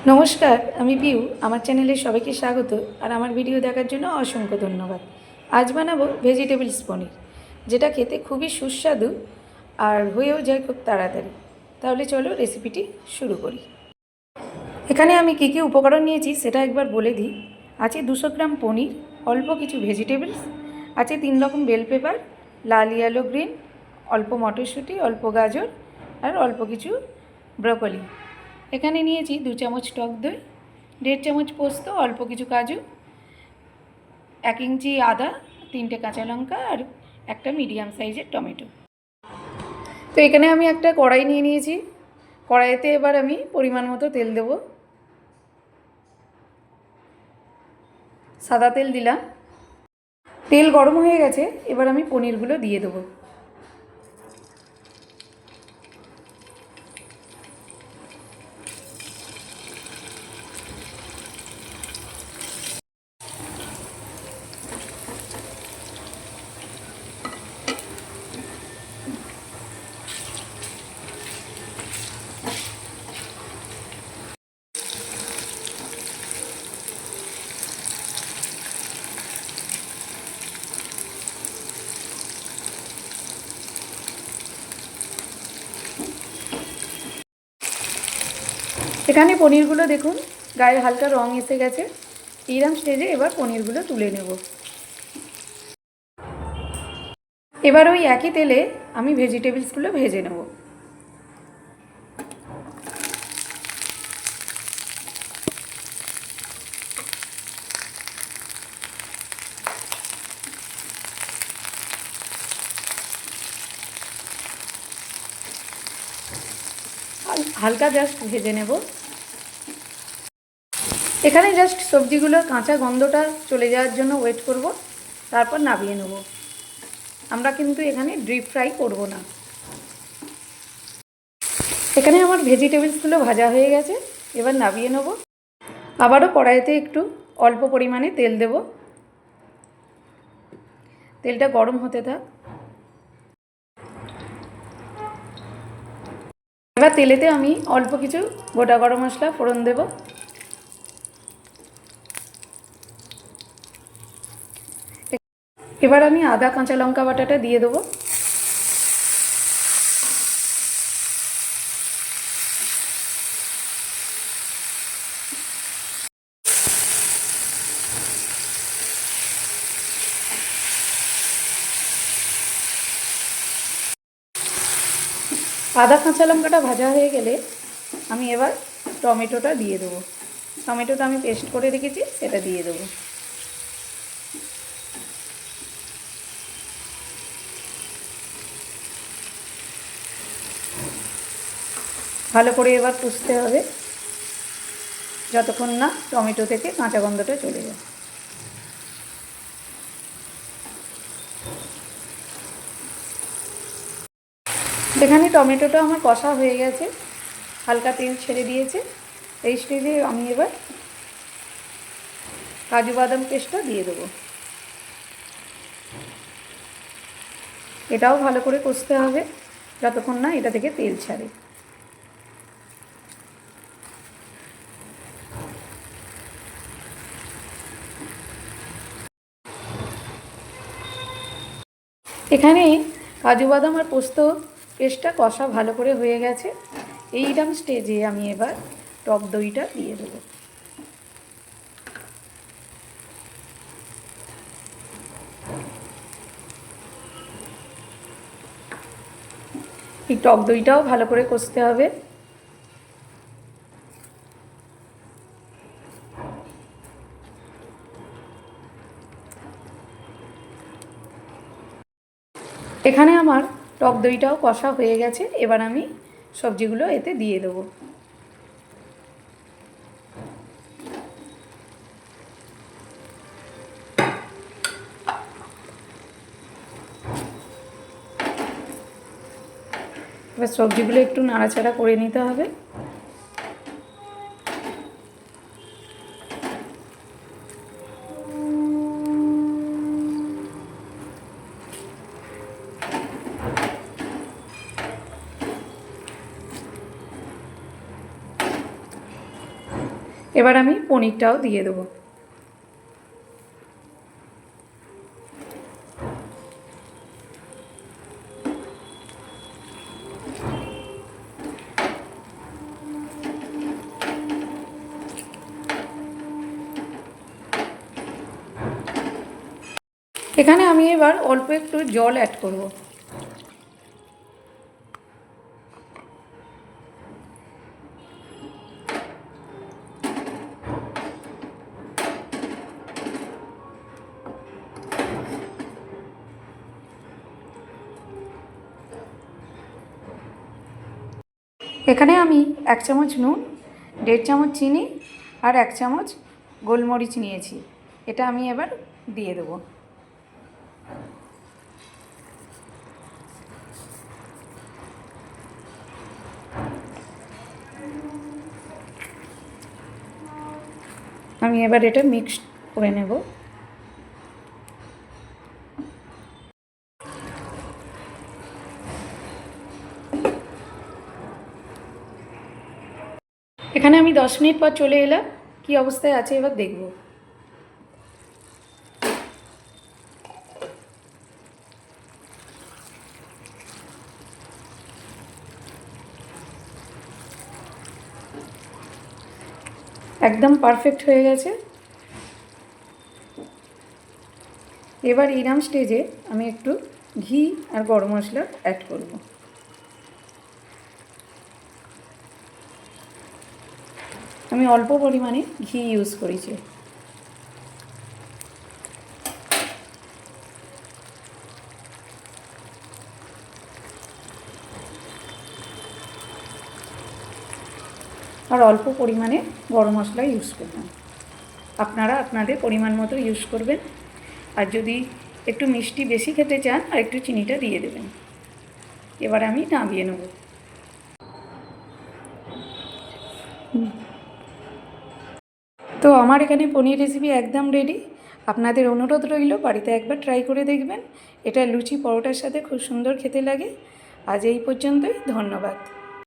নমস্কার, আমি পিউ। আমার চ্যানেলে সবাইকে স্বাগত। আর আমার ভিডিও দেখার জন্য অসংখ্য ধন্যবাদ। আজ বানাবো ভেজিটেবলস পনির, যেটা খেতে খুবই সুস্বাদু আর হয়েও যায় খুব তাড়াতাড়ি। তাহলে চলো রেসিপিটি শুরু করি। এখানে আমি কী কী উপকরণ নিয়েছি সেটা একবার বলে দিই। আছে 200 গ্রাম পনির, অল্প কিছু ভেজিটেবলস, আছে 3 রকম বেল পেপার, লাল, ইয়েলো, গ্রিন, অল্প মটরশুঁটি, অল্প গাজর আর অল্প কিছু ব্রকলি। এখানে নিয়েছি 2 চামচ টক দই, 1.5 চামচ পোস্ত, অল্প কিছু কাজু, 1 ইঞ্চি আদা, 3টে কাঁচা লঙ্কা আর একটা মিডিয়াম সাইজের টমেটো। তো এখানে আমি একটা কড়াই নিয়ে নিয়েছি। কড়াইতে এবার আমি পরিমাণ মতো তেল দেব। সাদা তেল দিলাম। তেল গরম হয়ে গেছে, এবার আমি পনিরগুলো দিয়ে দেবো। এখানে পনিরগুলো দেখুন গায়ে হালকা রং এসে গেছে। এইরকম স্টেজে এবার পনিরগুলো তুলে নেব। এবার ওই একই তেলে আমি ভেজিটেবলসগুলো ভেজে নেব। হালকা জাস্ট ভেজে নেব। এখানে জাস্ট সবজিগুলোর কাঁচা গন্ধটা চলে যাওয়ার জন্য ওয়েট করব, তারপর নামিয়ে নেব। আমরা কিন্তু এখানে ডিপ ফ্রাই করব না। এখানে আমার ভেজিটেবলসগুলো ভাজা হয়ে গেছে, এবার নামিয়ে নেব। আবারও কড়াইতে একটু অল্প পরিমাণে তেল দেব। তেলটা গরম হতে থাক। এবার তেলেতে আমি অল্প কিছু গোটা গরম মশলা ফোড়ন দেব। এবার আমি আদা কাঁচা লঙ্কা বাটাটা দিয়ে দেবো। আদা কাঁচা লঙ্কাটা ভাজা হয়ে গেলে আমি এবার টমেটোটা দিয়ে দেবো। টমেটোটা আমি পেস্ট করে রেখেছি, সেটা দিয়ে দেবো। ভালো করে এবার কষতে হবে যতক্ষণ না টমেটো থেকে কাঁচা গন্ধটা চলে যায়। এখানে টমেটোটা আমার কষা হয়ে গেছে, হালকা তেল ছেড়ে দিয়েছে। এই স্টেজে আমি এবার কাজু বাদাম পেস্টটা দিয়ে দেবো। এটাও ভালো করে কষতে হবে যতক্ষণ না এটা থেকে তেল ছাড়ে। এখানে কাজু বাদাম আর পোস্ত পেস্টটা কষা ভালো করে হয়ে গেছে। এইরকম স্টেজে আমি এবার টক দইটা দিয়ে দেবো। এই টক দইটাও ভালো করে কষতে হবে। এখানে আমার টক দইটাও কষা হয়ে গেছে, এবার আমি সবজিগুলো এতে দিয়ে দেবো। এবার সবজিগুলো একটু নাড়াচাড়া করে নিতে হবে। এবার আমি পনিরটাও দিয়ে দেবো। এখানে আমি এবার অল্প একটু জল অ্যাড করব। এখানে আমি 1 চামচ নুন, 1.5 চামচ চিনি আর 1 চামচ গোলমরিচ নিয়েছি। এটা আমি এবার দিয়ে দেবো। আমি এবার এটা মিক্স করে নেব। এখানে আমি 10 মিনিট পর চলে এলাম। কী অবস্থায় আছে এবার দেখব। একদম পারফেক্ট হয়ে গেছে। এবার এরম স্টেজে আমি একটু ঘি আর গরম মশলা অ্যাড করব। আমি অল্প পরিমাণে ঘি ইউজ করেছি। আর অল্প পরিমাণে গরম মশলা ইউজ করবেন। আপনারা আপনাদের পরিমাণ মতো ইউজ করবেন। আর যদি একটু মিষ্টি বেশি খেতে চান আর একটু চিনিটা দিয়ে দেবেন। এবার আমি নামিয়ে নেব। তো আমার এখানে পনির রেসিপি একদম রেডি। আপনাদের অনুরোধ রইল বাড়িতে একবার ট্রাই করে দেখবেন। এটা লুচি পরোটার সাথে খুব সুন্দর খেতে লাগে। আজ এই পর্যন্তই, ধন্যবাদ।